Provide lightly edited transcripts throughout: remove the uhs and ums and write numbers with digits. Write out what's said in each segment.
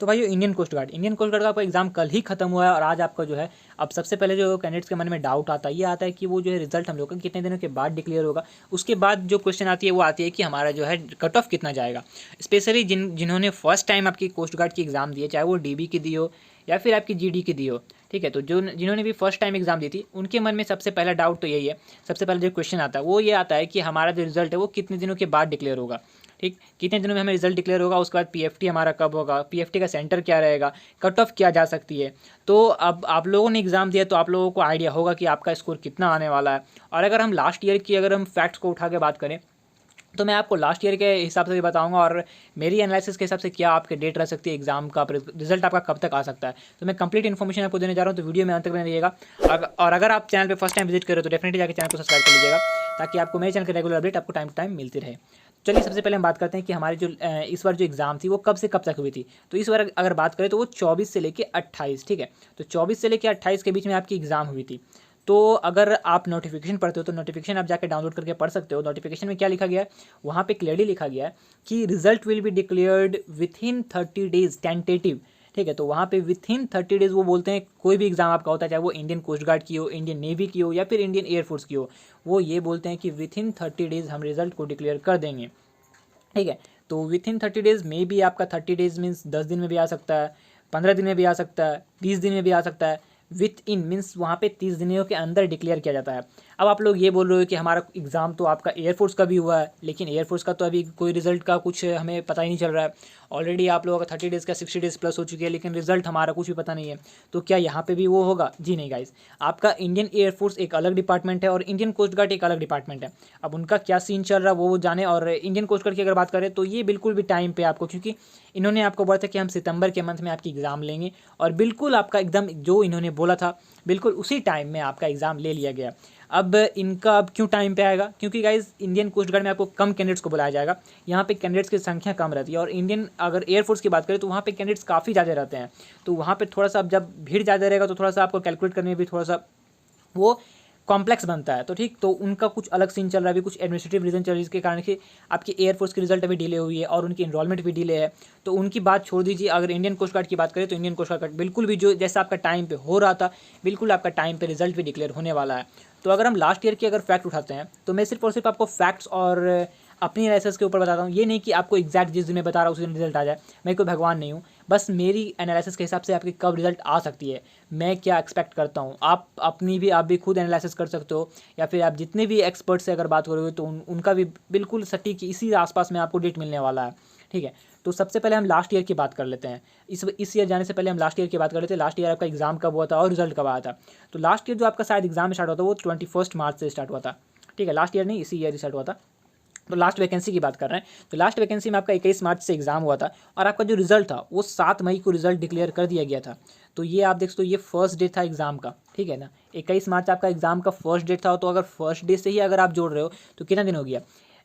तो भाई Indian coast guard का आपका एग्जाम कल ही खत्म हुआ है और आज आपका जो है, अब सबसे पहले जो कैंडिडेट्स के मन में डाउट आता है ये आता है कि वो जो है रिजल्ट हम लोग का कितने दिनों के बाद डिक्लेयर होगा। उसके बाद जो क्वेश्चन आती है वो आती है कि हमारा जो है कट ऑफ कितना जाएगा। स्पेशली जिन्होंने फर्स्ट टाइम आपकी कोस्ट गार्ड की एग्जाम दी है, चाहे वो डीबी की दी हो या फिर आपकी जीडी की दी हो, ठीक है, तो जिन्होंने भी फर्स्ट टाइम एग्जाम दी थी उनके मन में सबसे पहला डाउट तो यही है। सबसे पहले जो क्वेश्चन आता है वो ये आता है कि हमारा जो रिजल्ट है वो कितने दिनों के बाद डिक्लेयर होगा। ठीक, कितने दिनों में हमें रिजल्ट डिक्लेयर होगा, उसके बाद पीएफटी हमारा कब होगा, पीएफटी का सेंटर क्या रहेगा, कट ऑफ क्या जा सकती है। तो अब आप लोगों ने एग्जाम दिया तो आप लोगों को आइडिया होगा कि आपका स्कोर कितना आने वाला है। और अगर हम लास्ट ईयर की अगर हम फैक्ट्स को उठा के बात करें तो मैं आपको लास्ट ईयर के हिसाब से भी बताऊंगा और मेरी एनालिसिस के हिसाब से क्या आपके डेट रह सकती है, एग्जाम का रिजल्ट आपका कब तक आ सकता है। तो मैं कंप्लीट इन्फॉर्मेशन आपको देने जा रहा हूं, तो वीडियो में अंत तक बने रहिएगा। और अगर आप चैनल पे फर्स्ट टाइम विजिट करें तो डेफिनेटली जाकर चैनल को सब्सक्राइब कर लीजिएगा ताकि आपको मेरे चैनल की रेगुलर अपडेट आपको टाइम टू टाइम मिलती रहे। चलिए सबसे पहले हम बात करते हैं कि हमारी जो इस बार जो एग्ज़ाम थी वो कब से कब तक हुई थी। तो इस बार अगर बात करें तो वो 24 से लेके 28, ठीक है, तो 24 से लेके 28 के बीच में आपकी एग्ज़ाम हुई थी। तो अगर आप नोटिफिकेशन पढ़ते हो तो नोटिफिकेशन आप जाकर डाउनलोड करके पढ़ सकते हो। नोटिफिकेशन में क्या लिखा गया है, वहाँ पे क्लियरली लिखा गया है कि result will be declared with in 30 days tentative, ठीक है। तो वहाँ पे विथ इन 30 डेज वो बोलते हैं, कोई भी एग्जाम आपका होता है चाहे वो इंडियन कोस्ट गार्ड की हो, इंडियन नेवी की हो या फिर इंडियन एयरफोर्स की हो, वो ये बोलते हैं कि विथ इन 30 डेज हम रिजल्ट को डिक्लेयर कर देंगे, ठीक है। तो विथ इन 30 डेज में भी आपका 30 डेज मीन्स 10 दिन में भी आ सकता है, 15 दिन में भी आ सकता है, 20 दिन में भी आ सकता है। विथ इन मीन्स वहाँ पे 30 दिनों के अंदर डिक्लेयर किया जाता है। अब आप लोग ये बोल रहे हो कि हमारा एग्ज़ाम तो आपका एयरफोर्स का भी हुआ है, लेकिन एयरफोर्स का तो अभी कोई रिजल्ट का कुछ हमें पता ही नहीं चल रहा है। ऑलरेडी आप लोगों का 30 डेज़ का 60 डेज़ प्लस हो चुकी है, लेकिन रिजल्ट हमारा कुछ भी पता नहीं है। तो क्या यहाँ पे भी वो होगा? जी नहीं गाइस, आपका इंडियन एयरफोर्स एक अलग डिपार्टमेंट है और इंडियन कोस्ट गार्ड एक अलग डिपार्टमेंट है। अब उनका क्या सीन चल रहा है वो जाने। और इंडियन कोस्ट गार्ड की अगर बात करें तो ये बिल्कुल भी टाइम पे आपको, क्योंकि इन्होंने आपको बोला था कि हम सितंबर के मंथ में आपकी एग्ज़ाम लेंगे और बिल्कुल आपका एकदम जो इन्होंने बोला था बिल्कुल उसी टाइम में आपका एग्ज़ाम ले लिया गया। अब इनका अब क्यों टाइम पे आएगा? क्योंकि गाइज इंडियन कोस्ट गार्ड में आपको कम कैंडिडेट्स को बुलाया जाएगा, यहाँ पे कैंडिडेट्स की संख्या कम रहती है। और इंडियन अगर एयरफोर्स की बात करें तो वहाँ पे कैंडिडेट्स काफ़ी ज़्यादा रहते हैं। तो वहाँ पे थोड़ा सा अब जब भीड़ ज़्यादा रहेगा तो थोड़ा सा आपको कैलकुलेट करने में भी थोड़ा सा वो कॉम्प्लेक्स बनता है। तो ठीक, तो उनका कुछ अलग सीन चल रहा है, अभी कुछ एडमिनिस्ट्रेटिव रीजन चल रहा है जिसके कारण कि आपकी एयरफोर्स की रिजल्ट अभी डिले हुई है और उनकी इनरोलमेंट भी डिले है। तो उनकी बात छोड़ दीजिए, अगर इंडियन कोस्ट गार्ड की बात करें तो इंडियन कोस्ट गार्ड बिल्कुल भी जो जैसा आपका टाइम पे हो रहा था बिल्कुल आपका टाइम पे रिजल्ट भी डिक्लेयर होने वाला है। तो अगर हम लास्ट ईयर की अगर फैक्ट उठाते हैं तो मैं सिर्फ और सिर्फ आपको फैक्ट्स और अपनी एनालिसिस के ऊपर बताता हूँ। ये नहीं कि आपको एग्जैक्ट जिस दिन मैं बता रहा हूँ उसी दिन रिजल्ट आ जाए, मैं कोई भगवान नहीं हूँ। बस मेरी एनालिसिस के हिसाब से आपकी कब रिजल्ट आ सकती है, मैं क्या एक्सपेक्ट करता हूँ। आप भी खुद एनालिसिस कर सकते हो या फिर आप जितने भी एक्सपर्ट से अगर बात करोगे तो उनका भी बिल्कुल सटीक इसी आसपास में आपको डेट मिलने वाला है, ठीक है। तो सबसे पहले हम लास्ट ईयर की बात कर लेते हैं। इस ईयर जाने से पहले हम लास्ट ईयर की बात कर लेते हैं। लास्ट ईयर आपका एग्जाम कब हुआ था और रिजल्ट कब आया था। तो लास्ट ईयर जो आपका शायद एग्जाम स्टार्ट हुआ था वो 21 मार्च से स्टार्ट हुआ था, ठीक है। लास्ट ईयर नहीं, इसी ईयर स्टार्ट हुआ था। तो लास्ट वैकेंसी की बात कर रहे हैं तो लास्ट वैकेंसी में आपका 21 मार्च से एग्जाम हुआ था और आपका जो रिजल्ट था वो 7 मई को रिजल्ट डिक्लेयर कर दिया गया था। तो ये आप देख सकते हो, ये फर्स्ट डे था एग्जाम का, ठीक है ना। 21 मार्च आपका एग्जाम का फर्स्ट डेट था। तो अगर फर्स्ट डे से ही अगर आप जोड़ रहे हो तो कितना दिन हो गया,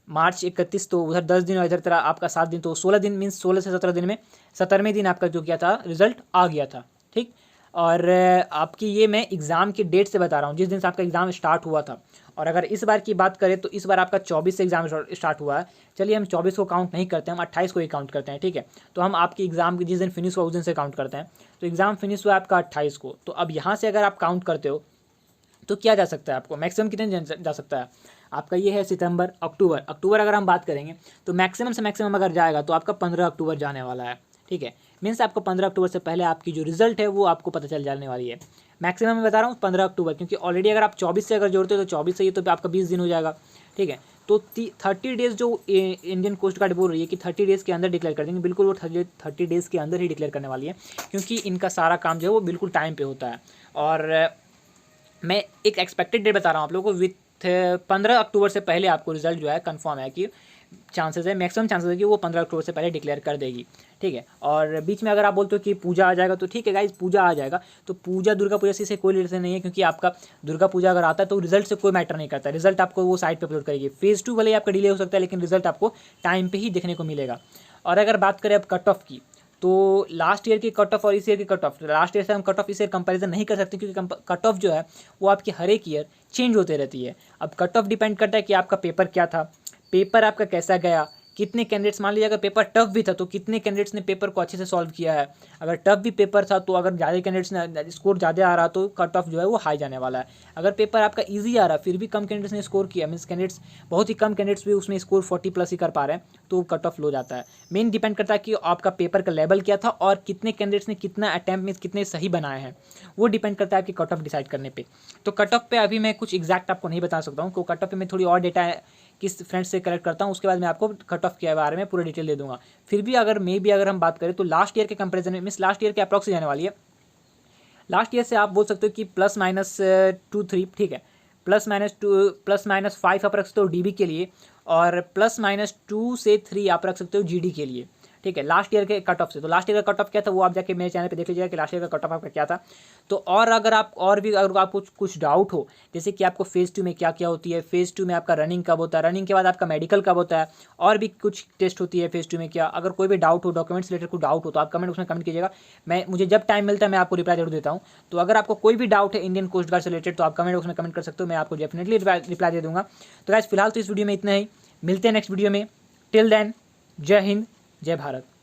मार्च 31, तो उधर 10 दिन और इधर तरह आपका 7 दिन, तो 16 दिन मीन्स 16 से 17 दिन में 17वें दिन आपका जो क्या था रिजल्ट आ गया था, ठीक। और आपकी ये मैं एग्ज़ाम की डेट से बता रहा हूँ जिस दिन से आपका एग्ज़ाम स्टार्ट हुआ था। और अगर इस बार की बात करें तो इस बार आपका 24 से एग्ज़ाम स्टार्ट हुआ है। चलिए हम 24 को काउंट नहीं करते, हम 28 को ही काउंट करते हैं, ठीक है। तो हम आपकी एग्ज़ाम की जिस दिन फिनिश हुआ उस दिन से काउंट करते हैं। तो एग्ज़ाम फिनिश हुआ आपका 28 को। तो अब यहाँ से अगर आप काउंट करते हो तो क्या जा सकता है, आपको मैक्सिमम कितने जा सकता है आपका, ये है सितंबर, अक्टूबर अगर हम बात करेंगे तो मैक्सिमम से मैक्सिमम अगर जाएगा तो आपका 15 अक्टूबर जाने वाला है, ठीक है। मीन्स आपको 15 अक्टूबर से पहले आपकी जो रिजल्ट है वो आपको पता चल जाने वाली है। मैक्सिमम मैं बता रहा हूँ 15 अक्टूबर, क्योंकि ऑलरेडी अगर आप 24 से अगर जोड़ते हो तो 24 से ही तो आपका 20 दिन हो जाएगा, ठीक है। तो 30 डेज़ जो इंडियन कोस्ट गार्ड बोल रही है कि 30 डेज़ के अंदर डिक्लेयर कर देंगे, बिल्कुल वो 30 डेज़ के अंदर ही डिक्लेयर करने वाली है, क्योंकि इनका सारा काम जो है वो बिल्कुल टाइम पे होता है। और मैं एक एक्सपेक्टेड डेट बता रहा हूँ आप लोगों को, विथ 15 अक्टूबर से पहले आपको रिजल्ट जो है कंफर्म है कि चांसेस है, मैक्सिमम चांसेस है कि वो 15 अक्टूबर से पहले डिक्लेयर कर देगी, ठीक है। और बीच में अगर आप बोलते हो कि पूजा आ जाएगा तो ठीक है गाइज, पूजा आ जाएगा। तो पूजा दुर्गा पूजा से कोई रिलेशन नहीं है, क्योंकि आपका दुर्गा पूजा अगर आता है तो रिजल्ट से कोई मैटर नहीं करता, रिजल्ट आपको वो साइट पे अपलोड करेगी। फेज़ 2 भले ही आपका डिले हो सकता है लेकिन रिजल्ट आपको टाइम पे ही देखने को मिलेगा। और अगर बात करें अब कट ऑफ की, तो लास्ट ईयर की कट ऑफ और इस ईयर की कट ऑफ, लास्ट ईयर से हम कट ऑफ इस ईयर कंपैरिजन नहीं कर सकते, क्योंकि कट ऑफ जो है वो आपकी हर एक ईयर चेंज होते रहती है। अब कट ऑफ डिपेंड करता है कि आपका पेपर क्या था, पेपर आपका कैसा गया, कितने कैंडिडेट्स, मान लीजिए अगर पेपर टफ भी था तो कितने कैंडिडेट्स ने पेपर को अच्छे से सॉल्व किया है। अगर टफ भी पेपर था तो अगर ज़्यादा कैंडिडेट्स ने स्कोर ज़्यादा आ रहा तो कट ऑफ जो है वो हाई जाने वाला है। अगर पेपर आपका ईजी आ रहा फिर भी कम कैंडिडेट्स ने स्कोर किया, मीन्स कैंडिडेट्स बहुत ही कम कैंडिडेट्स भी उसमें स्कोर 40+ ही कर पा रहे हैं, तो कट ऑफ लो जाता है। मेन डिपेंड करता है कि आपका पेपर का लेवल क्या था और कितने कैंडिडेट्स ने कितना अटैम्प्ट में कितने सही बनाए हैं, वो डिपेंड करता है आपकी कट ऑफ डिसाइड करने पे। तो कट ऑफ पे अभी मैं कुछ एग्जैक्ट आपको नहीं बता सकता हूँ, क्योंकि कट ऑफ पे मैं थोड़ी और डेटा किस फ्रेंड्स से कलेक्ट करता हूँ, उसके बाद मैं आपको कट ऑफ के बारे में पूरा डिटेल दे दूंगा। फिर भी अगर हम बात करें तो लास्ट ईयर के कंपेरिजन में, मीन्स लास्ट ईयर के अप्रॉक्स जाने वाली है, लास्ट ईयर से आप बोल सकते हो कि +-2-3, ठीक है, +-5 आप रख सकते हो DB के लिए, और +-2 से 3 आप रख सकते हो GD के लिए, ठीक है, लास्ट ईयर के कट ऑफ से। तो लास्ट ईयर का कट ऑफ क्या था वो आप जाके मेरे चैनल पे देख लीजिएगा कि लास्ट ईयर का कट ऑफ आपका क्या था। तो और अगर आपको कुछ डाउट हो, जैसे कि आपको फेज़ 2 में क्या क्या होती है, फेज़ 2 में आपका रनिंग कब होता है, रनिंग के बाद आपका मेडिकल कब होता है, और भी कुछ टेस्ट होती है फेज़ 2 में क्या, अगर कोई भी डाउट हो, डॉक्यूमेंट्स रिलेटेड कोई डाउट हो तो आप उसमें कमेंट कीजिएगा। मुझे जब टाइम मिलता है मैं आपको रिप्लाई जरूर देता हूँ। तो अगर आपको कोई भी डाउट है इंडियन कोस्ट गार्ड से रिलेटेड तो आप कमेंट में कमेंट कर सकते हो, मैं आपको डेफिनेटली रिप्लाई दे दूँगा। तो गाइस फिलहाल तो इस वीडियो में इतना ही, मिलते हैं नेक्स्ट वीडियो में। टिल देन, जय हिंद, जय भारत।